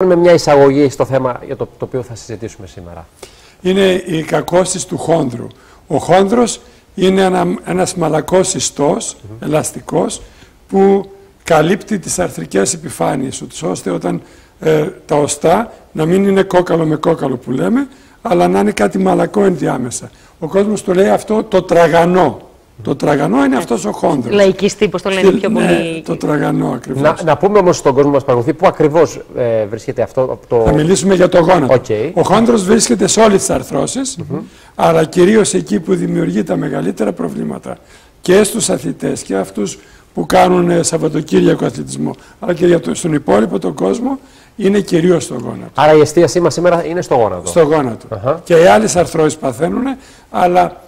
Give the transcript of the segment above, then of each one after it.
Με μια εισαγωγή στο θέμα για το οποίο θα συζητήσουμε σήμερα. Είναι η κακώσεις του χόνδρου. Ο χόνδρος είναι ένας μαλακός ιστός, ελαστικός, που καλύπτει τις αρθρικές επιφάνειες, ώστε όταν τα οστά να μην είναι κόκαλο με κόκαλο που λέμε, αλλά να είναι κάτι μαλακό ενδιάμεσα. Ο κόσμος το λέει αυτό το τραγανό. Το τραγανό είναι αυτός ο χόνδρος. Λαϊκής τύπος το λένε πιο πολύ. Ναι, το τραγανό ακριβώς. Να πούμε όμως στον κόσμο μας παρακολουθεί πού ακριβώς βρίσκεται αυτό το... Θα μιλήσουμε για το γόνατο. Okay. Ο χόνδρος βρίσκεται σε όλες τις αρθρώσεις, αλλά κυρίως εκεί που δημιουργεί τα μεγαλύτερα προβλήματα και στους αθλητές και αυτούς που κάνουν Σαββατοκύριακο αθλητισμό, αλλά και στον υπόλοιπο τον κόσμο, είναι κυρίως στο γόνατο. Άρα η εστίασή μας σήμερα είναι στο γόνατο. Στο γόνατο. Και οι άλλες αρθρώσεις παθαίνουν, αλλά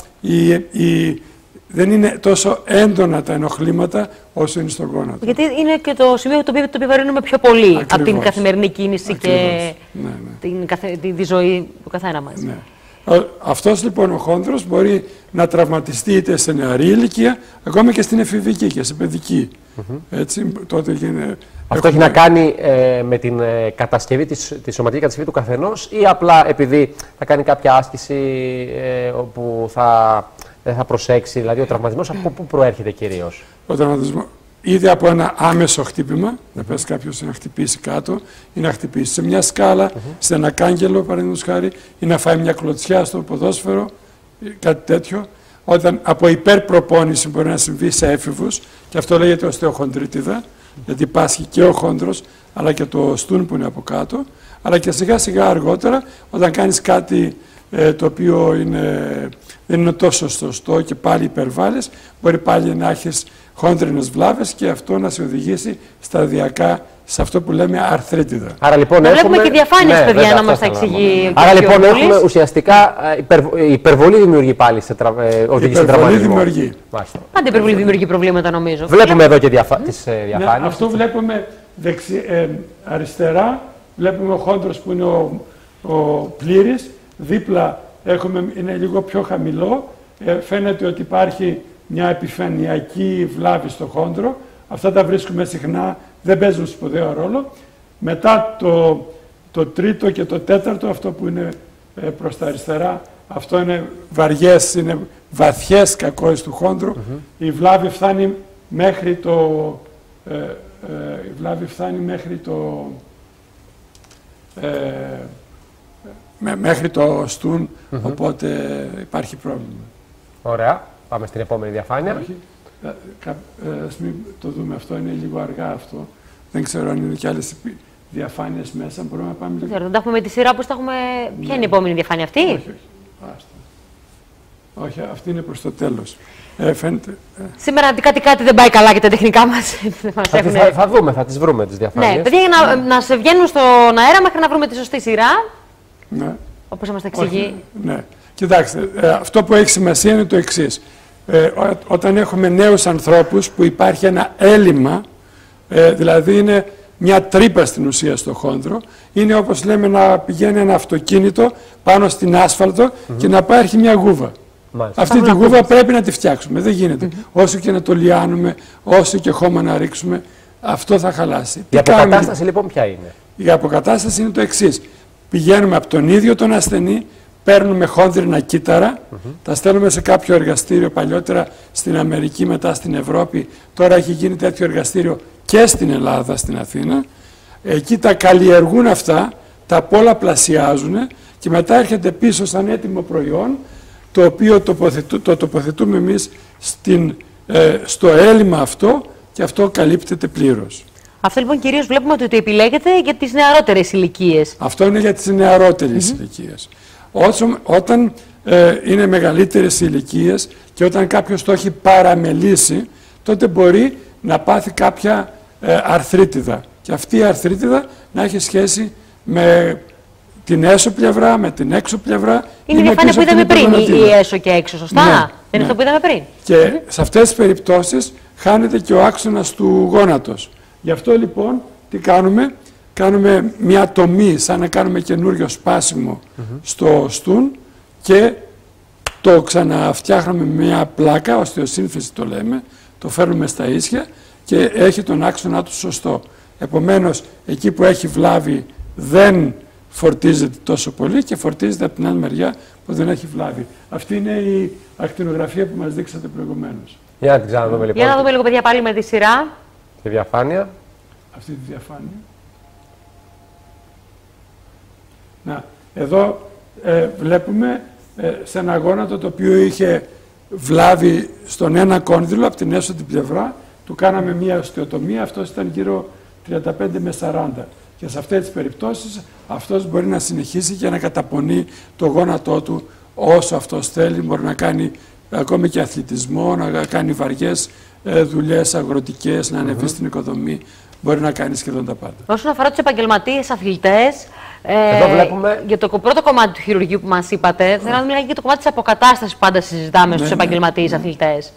δεν είναι τόσο έντονα τα ενοχλήματα όσο είναι στο γόνατο. Γιατί είναι και το σημείο το οποίο το επιβαρύνουμε πιο πολύ. Ακριβώς. Από την καθημερινή κίνηση. Ακριβώς. Και τη ζωή του καθένα μας. Ναι. Αυτός λοιπόν ο χόνδρος μπορεί να τραυματιστεί είτε σε νεαρή ηλικία, ακόμα και στην εφηβική και σε παιδική. Έτσι, τότε αυτό έχει να κάνει με την κατασκευή, τη σωματική κατασκευή του καθενός, ή απλά επειδή θα κάνει κάποια άσκηση όπου δεν θα προσέξει, δηλαδή ο τραυματισμός από πού προέρχεται κυρίως? Ο τραυματισμός ήδη από ένα άμεσο χτύπημα, να πέσει κάποιος να χτυπήσει κάτω ή να χτυπήσει σε μια σκάλα, σε ένα κάγκελο παραδείγματος χάρη, ή να φάει μια κλωτσιά στο ποδόσφαιρο, κάτι τέτοιο. Όταν από υπερπροπόνηση μπορεί να συμβεί σε έφηβους, και αυτό λέγεται οστεοχονδρίτιδα, γιατί πάσχει και ο χόνδρος, αλλά και το στούν που είναι από κάτω, αλλά και σιγά σιγά αργότερα, όταν κάνεις κάτι το οποίο δεν είναι τόσο σωστό και πάλι υπερβάλλεις, μπορεί πάλι να έχεις χόνδρινες βλάβες και αυτό να σε οδηγήσει σταδιακά σε αυτό που λέμε αρθρίτιδα. Άρα λοιπόν βλέπουμε και διαφάνειες, παιδιά, να μας τα εξηγεί. Άρα λοιπόν έχουμε ουσιαστικά υπερβολή δημιουργεί πάλι σε υπερβολή δημιουργεί. Πάντα υπερβολή δημιουργεί προβλήματα, νομίζω. Βλέπουμε εδώ και τις διαφάνειες. Ναι, αυτό βλέπουμε αριστερά, βλέπουμε ο χόνδρος που είναι ο πλήρης, δίπλα είναι λίγο πιο χαμηλό, φαίνεται ότι υπάρχει μια επιφανειακή βλάβη στο χόνδρο. Αυτά τα βρίσκουμε συχνά, δεν παίζουν σπουδαίο ρόλο. Μετά το τρίτο και το τέταρτο, αυτό που είναι προς τα αριστερά, αυτό είναι βαριές, είναι βαθιές κακώσεις του χόνδρου. Η βλάβη φτάνει μέχρι μέχρι το στούν, οπότε υπάρχει πρόβλημα. Ωραία. Πάμε στην επόμενη διαφάνεια. Όχι. Ας μην το δούμε αυτό, είναι λίγο αργά αυτό. Δεν ξέρω αν είναι και άλλες διαφάνειες μέσα. Μπορούμε να πάμε λίγο. Δεν τα έχουμε με τη σειρά που τα έχουμε. Ναι. Ποια είναι η επόμενη διαφάνεια αυτή? Όχι, όχι. Όχι, αυτή είναι προς το τέλος. Φαίνεται. Σήμερα κάτι δεν πάει καλά και τα τεχνικά μας. Θα δούμε, θα τις βρούμε τις διαφάνειες. Ναι, παιδιά, για να σε βγαίνουν στον αέρα μέχρι να βρούμε τη σωστή σειρά. Ναι. Όπως μας τα εξηγεί. Ναι. Κοιτάξτε, αυτό που έχει σημασία είναι το εξής. Όταν έχουμε νέους ανθρώπους που υπάρχει ένα έλλειμμα, δηλαδή είναι μια τρύπα στην ουσία στο χόνδρο, είναι όπως λέμε να πηγαίνει ένα αυτοκίνητο πάνω στην άσφαλτο και να υπάρχει μια γούβα. Αυτή τη γούβα πρέπει να τη φτιάξουμε, δεν γίνεται. Όσο και να το λιάνουμε, όσο και χώμα να ρίξουμε, αυτό θα χαλάσει. Η αποκατάσταση λοιπόν ποια είναι? Η αποκατάσταση είναι το εξής. Πηγαίνουμε από τον ίδιο τον ασθενή, παίρνουμε χόνδρινα κύτταρα, τα στέλνουμε σε κάποιο εργαστήριο, παλιότερα στην Αμερική, μετά στην Ευρώπη. Τώρα έχει γίνει τέτοιο εργαστήριο και στην Ελλάδα, στην Αθήνα. Εκεί τα καλλιεργούν αυτά, τα πολλαπλασιάζουν και μετά έρχεται πίσω σαν έτοιμο προϊόν, το οποίο το τοποθετούμε εμείς στο έλλειμμα αυτό και αυτό καλύπτεται πλήρως. Αυτό λοιπόν κυρίως βλέπουμε ότι το επιλέγεται για τις νεαρότερες ηλικίες. Αυτό είναι για τις νεαρότερες ηλικίες. Όταν είναι μεγαλύτερες ηλικίες και όταν κάποιος το έχει παραμελήσει, τότε μπορεί να πάθει κάποια αρθρίτιδα. Και αυτή η αρθρίτιδα να έχει σχέση με την έσω πλευρά, με την έξω πλευρά. Είναι η διαφάνεια που είδαμε πριν, η έσω και έξω, σωστά? Ναι, δεν είναι αυτό που είδαμε πριν? Και σε αυτές τις περιπτώσεις χάνεται και ο άξονας του γόνατος. Γι' αυτό λοιπόν τι κάνουμε? Κάνουμε μια τομή, σαν να κάνουμε καινούριο σπάσιμο στο στούν και το ξαναφτιάχνουμε με μια πλάκα, οστεοσύνθεση το λέμε, το φέρνουμε στα ίσια και έχει τον άξονα του σωστό. Επομένως, εκεί που έχει βλάβη δεν φορτίζεται τόσο πολύ και φορτίζεται από την άλλη μεριά που δεν έχει βλάβη. Αυτή είναι η ακτινογραφία που μας δείξατε προηγουμένως. Για να την ξαναδούμε λοιπόν. Για να δούμε λίγο, παιδιά, πάλι με τη σειρά. Τη διαφάνεια. Αυτή τη διαφάνεια. Να, εδώ βλέπουμε σε ένα γόνατο το οποίο είχε βλάβη στον ένα κόνδυλο από την έσω την πλευρά, του κάναμε μία οστεοτομία, αυτός ήταν γύρω 35 με 40. Και σε αυτές τις περιπτώσεις αυτός μπορεί να συνεχίσει και να καταπονεί το γόνατό του όσο αυτός θέλει, μπορεί να κάνει ακόμη και αθλητισμό, να κάνει βαριές δουλειές αγροτικές, να ανεβεί στην οικοδομή, μπορεί να κάνει σχεδόν τα πάντα. Όσον αφορά τους επαγγελματίες αθλητές, βλέπουμε... για το πρώτο κομμάτι του χειρουργείου που μας είπατε, θέλω να μιλάω και για το κομμάτι της αποκατάστασης που πάντα συζητάμε στους επαγγελματίες αθλητές.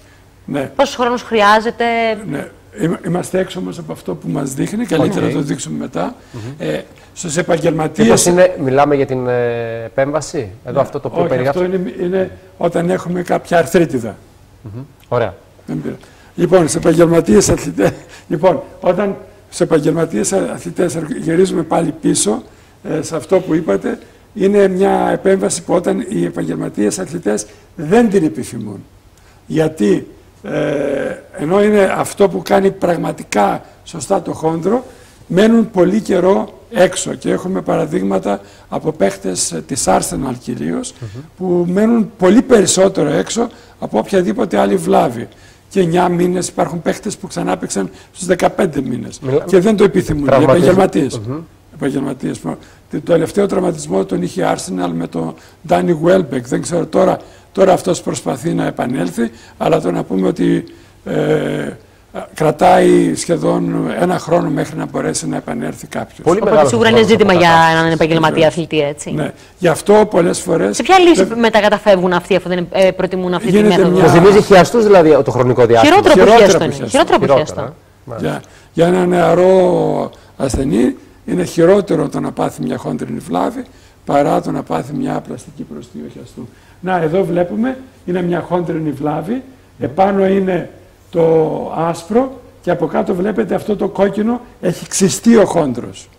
Ναι. Πόσος χρόνος χρειάζεται? Ναι. Είμαστε έξω όμως από αυτό που μας δείχνει, καλύτερα να το δείξουμε μετά. Στους επαγγελματίες... Μιλάμε για την επέμβαση, εδώ αυτό το οποίο περιγράψαμε. Αυτό είναι όταν έχουμε κάποια αρθρίτιδα. Ωραία. Λοιπόν, στους επαγγελματίες αθλητές, όταν στους επαγγελματίες αθλητές γυρίζουμε πάλι πίσω, σε αυτό που είπατε, είναι μια επέμβαση που όταν οι επαγγελματίες αθλητές δεν την επιθυμούν. Γιατί ενώ είναι αυτό που κάνει πραγματικά σωστά το χόνδρο, μένουν πολύ καιρό έξω και έχουμε παραδείγματα από παίχτες της Arsenal κυρίως, που μένουν πολύ περισσότερο έξω από οποιαδήποτε άλλη βλάβη. Και 9 μήνες, υπάρχουν παίχτες που ξανά παίξαν στους 15 μήνες και δεν το επιθυμούν, οι επαγγελματίες. Επαγγελματίες. Το τελευταίο τραυματισμό τον είχε η Arsenal με τον Danny Welbeck. Δεν ξέρω τώρα αυτός προσπαθεί να επανέλθει, αλλά το να πούμε ότι κρατάει σχεδόν 1 χρόνο μέχρι να μπορέσει να επανέλθει κάποιος. Οπότε σίγουρα είναι ζήτημα για έναν επαγγελματία αθλητή, έτσι. Ναι. Γι' αυτό πολλές φορές... Σε ποια λύση μετακαταφεύγουν αυτοί αφού δεν προτιμούν αυτή τη μέθοδο? Μας θυμίζει χιαστούς δηλαδή το χρονικό διάστημα. Χειρότερο από χιαστό. Για ένα νεαρό ασθενή είναι χειρότερο το να πάθει μια χόντρινη βλάβη παρά το να πάθει μια πλαστική προστίω χιαστού. Να, εδώ βλέπουμε, είναι μια χόντρινη βλάβη, επάνω είναι το άσπρο και από κάτω βλέπετε αυτό το κόκκινο, έχει ξυστεί ο χόντρος.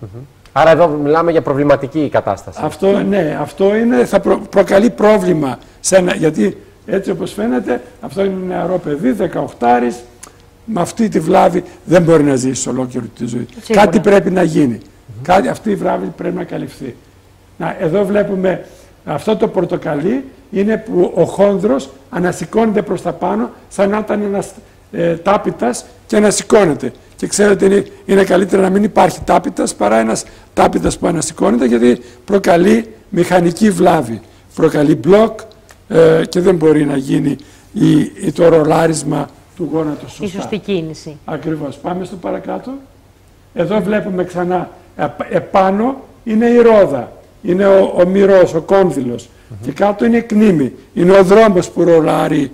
Άρα εδώ μιλάμε για προβληματική κατάσταση. Αυτό, ναι, αυτό είναι, θα προκαλεί πρόβλημα γιατί έτσι όπως φαίνεται, αυτό είναι νεαρό παιδί, 18άρης, με αυτή τη βλάβη δεν μπορεί να ζήσει ολόκληρη τη ζωή. Σίγουρα. Κάτι πρέπει να γίνει. Αυτή η βλάβη πρέπει να καλυφθεί. Να, εδώ βλέπουμε αυτό το πορτοκαλί, είναι που ο χόνδρος ανασηκώνεται προς τα πάνω, σαν να ήταν ένας τάπητας και ανασηκώνεται. Και ξέρετε, είναι καλύτερα να μην υπάρχει τάπητας παρά ένας τάπητας που ανασηκώνεται, γιατί προκαλεί μηχανική βλάβη. Προκαλεί μπλοκ και δεν μπορεί να γίνει το ρολάρισμα του γόνατος σωστά. Η σωστή κίνηση. Ακριβώς. Πάμε στο παρακάτω. Εδώ βλέπουμε ξανά επάνω είναι η ρόδα. Είναι ο μυρός, ο κόνδυλος. Και κάτω είναι η κνήμη. Είναι ο δρόμος που ρολάρει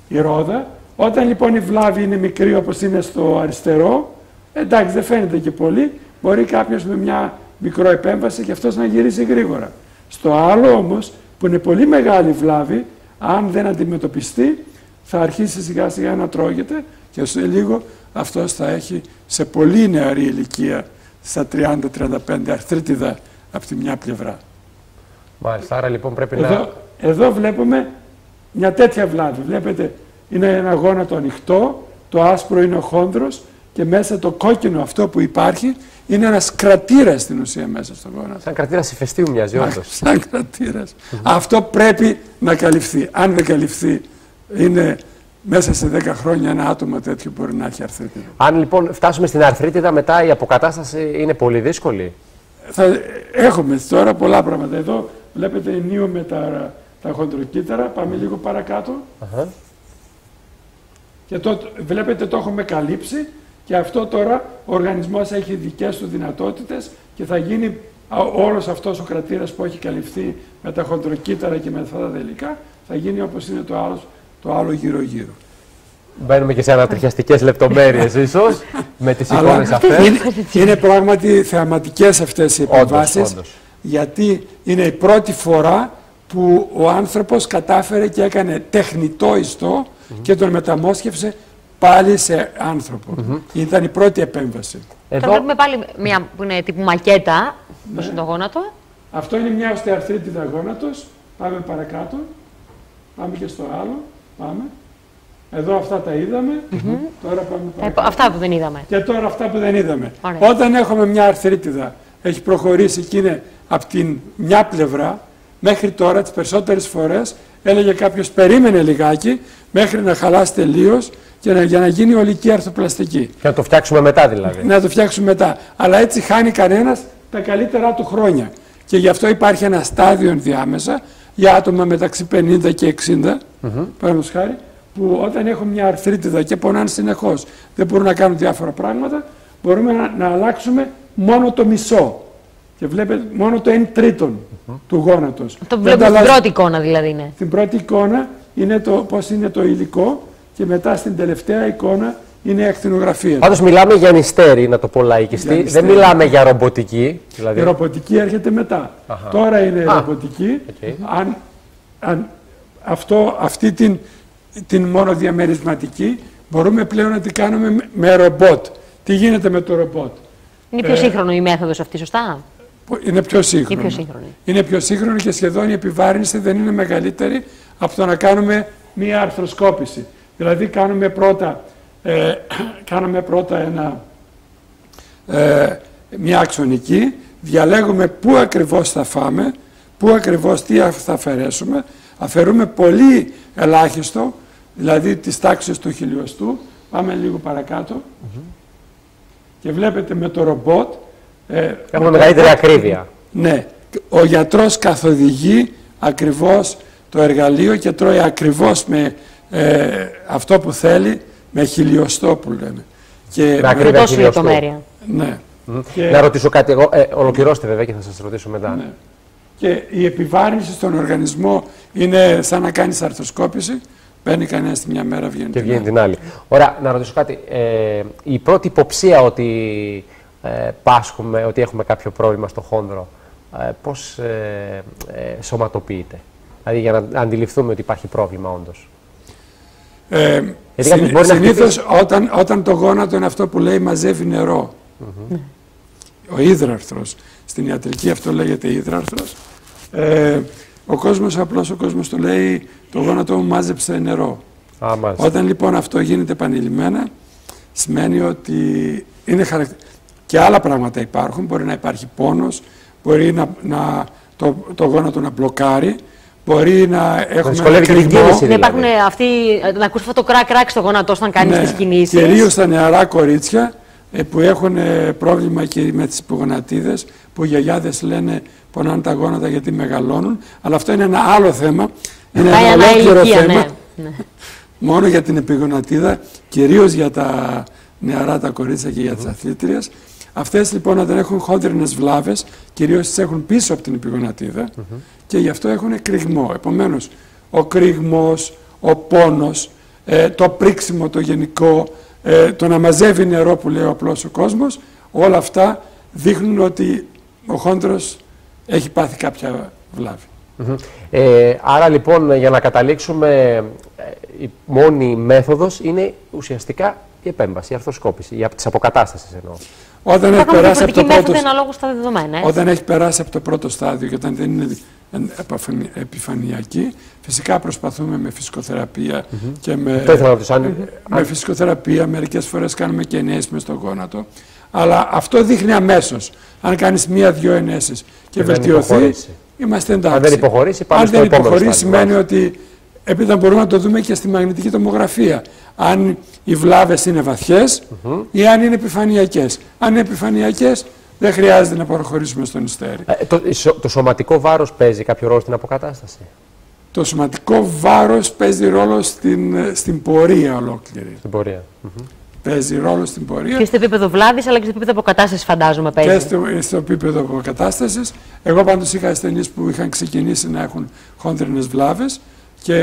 η ρόδα. Όταν λοιπόν η βλάβη είναι μικρή όπως είναι στο αριστερό, εντάξει δεν φαίνεται και πολύ, μπορεί κάποιος με μια μικρό επέμβαση και αυτός να γυρίσει γρήγορα. Στο άλλο όμως που είναι πολύ μεγάλη βλάβη, αν δεν αντιμετωπιστεί θα αρχίσει σιγά σιγά να τρώγεται και σε λίγο αυτός θα έχει σε πολύ νεαρή ηλικία, στα 30-35 αρθρίτιδα από τη μια πλευρά. Μάλιστα, άρα λοιπόν πρέπει εδώ βλέπουμε μια τέτοια βλάβη. Βλέπετε, είναι ένα γόνατο ανοιχτό, το άσπρο είναι ο χόνδρος και μέσα το κόκκινο αυτό που υπάρχει είναι ένας κρατήρας στην ουσία μέσα στο γόνατο. Σαν κρατήρας ηφαιστείου μοιάζει όντως. Σαν κρατήρας. Αυτό πρέπει να καλυφθεί. Αν δεν καλυφθεί, είναι μέσα σε 10 χρόνια ένα άτομο τέτοιο μπορεί να έχει αρθρίτιδα. Αν λοιπόν φτάσουμε στην αρθρίτιδα, μετά η αποκατάσταση είναι πολύ δύσκολη. Έχουμε τώρα πολλά πράγματα. Εδώ βλέπετε ενίο με τα χοντροκύτταρα. Πάμε λίγο παρακάτω. Και βλέπετε το έχουμε καλύψει και αυτό τώρα ο οργανισμός έχει δικές του δυνατότητες και θα γίνει όλος αυτός ο κρατήρας που έχει καλυφθεί με τα χοντροκύτταρα και με αυτά τα υλικά θα γίνει όπως είναι το άλλο γύρω-γύρω. Μπαίνουμε και σε ανατριχιαστικές λεπτομέρειες ίσως με τις εικόνες αυτές. Είναι πράγματι θεαματικές αυτές οι επεμβάσεις, γιατί είναι η πρώτη φορά που ο άνθρωπος κατάφερε και έκανε τεχνητό ιστό και τον μεταμόσχευσε πάλι σε άνθρωπο. Ήταν η πρώτη επέμβαση. Εδώ βλέπουμε πάλι μια που είναι τύπου μακέτα, πώς είναι το γόνατο. Αυτό είναι μια οστεαρθρίτιδα γόνατος. Πάμε παρακάτω. Πάμε και στο άλλο. Πάμε. Εδώ αυτά τα είδαμε. Τώρα πάμε παρακάτω. Αυτά που δεν είδαμε. Και τώρα αυτά που δεν είδαμε. Ωραία. Όταν έχουμε μια αρθρίτιδα, έχει προχωρήσει και είναι από την μια πλευρά, μέχρι τώρα τις περισσότερες φορές έλεγε κάποιος περίμενε λιγάκι μέχρι να χαλάσει τελείως και για να γίνει ολική αρθροπλαστική. Και να το φτιάξουμε μετά δηλαδή. Να το φτιάξουμε μετά. Αλλά έτσι χάνει κανένας τα καλύτερά του χρόνια. Και γι' αυτό υπάρχει ένα στάδιο ενδιάμεσα για άτομα μεταξύ 50 και 60, παραδείγματος χάρη, που όταν έχουν μια αρθρίτιδα και πονάνε συνεχώς, δεν μπορούν να κάνουν διάφορα πράγματα, μπορούμε να αλλάξουμε μόνο το μισό. Και βλέπετε μόνο το 1/3 του γόνατος. Το βλέπουμε στην πρώτη εικόνα δηλαδή είναι. Στην πρώτη εικόνα είναι πώς είναι το υλικό και μετά στην τελευταία εικόνα είναι η ακτινογραφία. Πάντως μιλάμε για νηστέρι, να το πω λαϊκιστή. Δεν μιλάμε για ρομποτική. Δηλαδή. Η ρομποτική έρχεται μετά. Τώρα είναι η ρομποτική. Αν αυτή την μόνο διαμερισματική μπορούμε πλέον να την κάνουμε με ρομπότ. Τι γίνεται με το ρομπότ? Είναι πιο σύγχρονο η μέθοδος αυτή, σωστά? Είναι πιο σύγχρονο. Είναι πιο σύγχρονο και σχεδόν η επιβάρυνση δεν είναι μεγαλύτερη από το να κάνουμε μία αρθροσκόπηση. Δηλαδή κάνουμε πρώτα μία αξονική, διαλέγουμε πού ακριβώς θα φάμε, πού ακριβώς τι θα αφαιρέσουμε, αφαιρούμε πολύ ελάχιστο, δηλαδή τις τάξεις του χιλιοστού. Πάμε λίγο παρακάτω και βλέπετε με το ρομπότ έχουμε μεγαλύτερη ακρίβεια. Ναι, ο γιατρός καθοδηγεί ακριβώς το εργαλείο και τρώει ακριβώς με αυτό που θέλει, με χιλιοστό που λέμε. Και με ακρίβεια χιλιοστό. Ναι. Και... Να ρωτήσω κάτι εγώ, ολοκληρώστε βέβαια και θα σας ρωτήσω μετά. Ναι. Και η επιβάρυνση στον οργανισμό είναι σαν να κάνεις αρθροσκόπηση. Μπαίνει κανένας τη μια μέρα, βγαίνει και βγαίνει την άλλη. Ωραία, να ρωτήσω κάτι. Η πρώτη υποψία ότι πάσχουμε, ότι έχουμε κάποιο πρόβλημα στο χόνδρο, πώς σωματοποιείται? Δηλαδή για να αντιληφθούμε ότι υπάρχει πρόβλημα όντως. Συνήθως όταν το γόνατο είναι αυτό που λέει μαζεύει νερό. Ο ύδραρθρος. Στην ιατρική αυτό λέγεται ύδραρθρος. Ο κόσμος το λέει το γόνατο μου μάζεψε νερό. Όταν λοιπόν αυτό γίνεται επανειλημμένα, σημαίνει ότι είναι και άλλα πράγματα υπάρχουν. Μπορεί να υπάρχει πόνος, μπορεί το γόνατο να μπλοκάρει, μπορεί να έχουμε ένα κρυγμό. Να υπάρχουν αυτοί, να ακούς αυτό το κρακ-κρακ στο γόνατο όταν κάνεις τις κινήσεις. Κυρίως τα νεαρά κορίτσια που έχουν πρόβλημα και με τις υπογονατίδες, που οι γιαγιάδες λένε πονάνε τα γόνατα γιατί μεγαλώνουν. Αλλά αυτό είναι ένα άλλο θέμα. Είναι ένα ολόκληρο θέμα. Ναι. Μόνο για την επιγονατίδα, κυρίως για τα νεαρά τα κορίτσια και για τις αθλήτριες. Αυτές λοιπόν όταν έχουν χόντρινες βλάβες, κυρίως τις έχουν πίσω από την επιγονατίδα και γι' αυτό έχουν κρυγμό. Επομένως, ο κρυγμός, ο πόνος, το πρίξιμο το γενικό, το να μαζεύει νερό που λέει απλώς ο κόσμος, όλα αυτά δείχνουν ότι ο χόντρος έχει πάθει κάποια βλάβη. Άρα λοιπόν για να καταλήξουμε η μόνη μέθοδος είναι ουσιαστικά η επέμβαση, η αρθροσκόπηση, της αποκατάστασης εννοώ. Όταν έχει περάσει από το πρώτο στα δεδομένα, όταν έχει περάσει από το πρώτο στάδιο και όταν δεν είναι επιφανειακή, φυσικά προσπαθούμε με φυσικοθεραπεία και με φυσικοθεραπεία, μερικές φορές κάνουμε και ενέσεις μες στο γόνατο, αλλά αυτό δείχνει αμέσως. Αν κάνεις μία-δυο ενέσεις και βελτιωθεί, είμαστε εντάξει. Αν δεν υποχωρήσει, πάμε στο επόμενο στάδιο. Σημαίνει ότι επειδή μπορούμε να το δούμε και στη μαγνητική τομογραφία. Αν οι βλάβες είναι βαθιές ή αν είναι επιφανειακές. Αν είναι επιφανειακές, δεν χρειάζεται να προχωρήσουμε στον νηστέρι. Το σωματικό βάρος παίζει κάποιο ρόλο στην αποκατάσταση? Το σωματικό βάρος παίζει ρόλο στην πορεία ολόκληρη. Στην πορεία. Παίζει ρόλο στην πορεία. Και στο επίπεδο βλάβης, αλλά και στο επίπεδο αποκατάστασης, φαντάζομαι παίζει. Και στο επίπεδο αποκατάστασης. Εγώ πάντως είχα ασθενείς που είχαν ξεκινήσει να έχουν χόνδρινες βλάβες και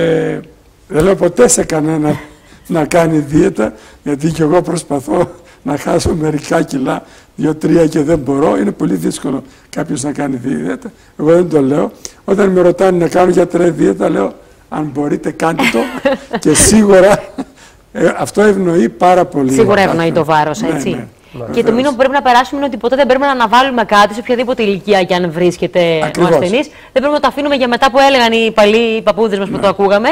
δεν λέω ποτέ σε κανένα να κάνει δίαιτα, γιατί και εγώ προσπαθώ να χάσω μερικά κιλά, 2-3 και δεν μπορώ. Είναι πολύ δύσκολο κάποιος να κάνει δίαιτα. Εγώ δεν το λέω. Όταν με ρωτάνε να κάνω γιατρέ δίαιτα, λέω αν μπορείτε κάντε το και σίγουρα αυτό ευνοεί πάρα πολύ. Σίγουρα ευνοεί το βάρος, έτσι. Ναι. Και το μήνυμα που πρέπει να περάσουμε είναι ότι ποτέ δεν πρέπει να αναβάλουμε κάτι σε οποιαδήποτε ηλικία και αν βρίσκεται ο ασθενής. Δεν πρέπει να το αφήνουμε για μετά που έλεγαν οι παλιοί παππούδες μας που το ακούγαμε.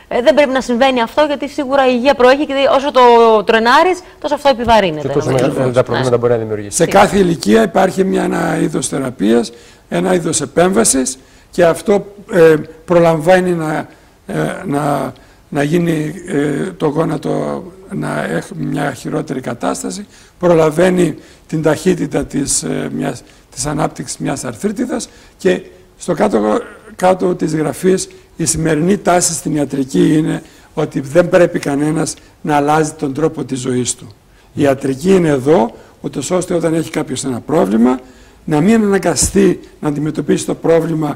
Δεν πρέπει να συμβαίνει αυτό, γιατί σίγουρα η υγεία προέχει και όσο το τρενάρεις, τόσο αυτό επιβαρύνεται. Και τόσο τα προβλήματα μπορεί να δημιουργήσει. Σε κάθε ηλικία υπάρχει ένα είδος θεραπείας, ένα είδος επέμβασης και αυτό προλαμβάνει να γίνει το γόνατο να έχει μια χειρότερη κατάσταση, προλαβαίνει την ταχύτητα της ανάπτυξης μιας αρθρίτιδας και στο κάτω της γραφής η σημερινή τάση στην ιατρική είναι ότι δεν πρέπει κανένας να αλλάζει τον τρόπο της ζωής του. Η ιατρική είναι εδώ, ούτως ώστε όταν έχει κάποιος ένα πρόβλημα, να μην αναγκαστεί να αντιμετωπίσει το πρόβλημα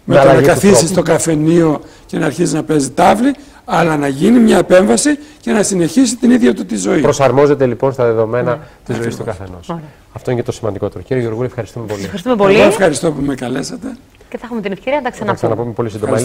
με το να καθίσει στο καφενείο και να αρχίσει να παίζει τάβλη, αλλά να γίνει μια επέμβαση και να συνεχίσει την ίδια του τη ζωή. Προσαρμόζεται λοιπόν στα δεδομένα της ζωής του καθενός. Αυτό είναι και το σημαντικότερο. Κύριε Γεωργούλη, ευχαριστούμε πολύ. Ευχαριστούμε πολύ. Εγώ ευχαριστώ που με καλέσατε. Και θα έχουμε την ευκαιρία να τα ξαναπούμε. Πολύ σύντομα.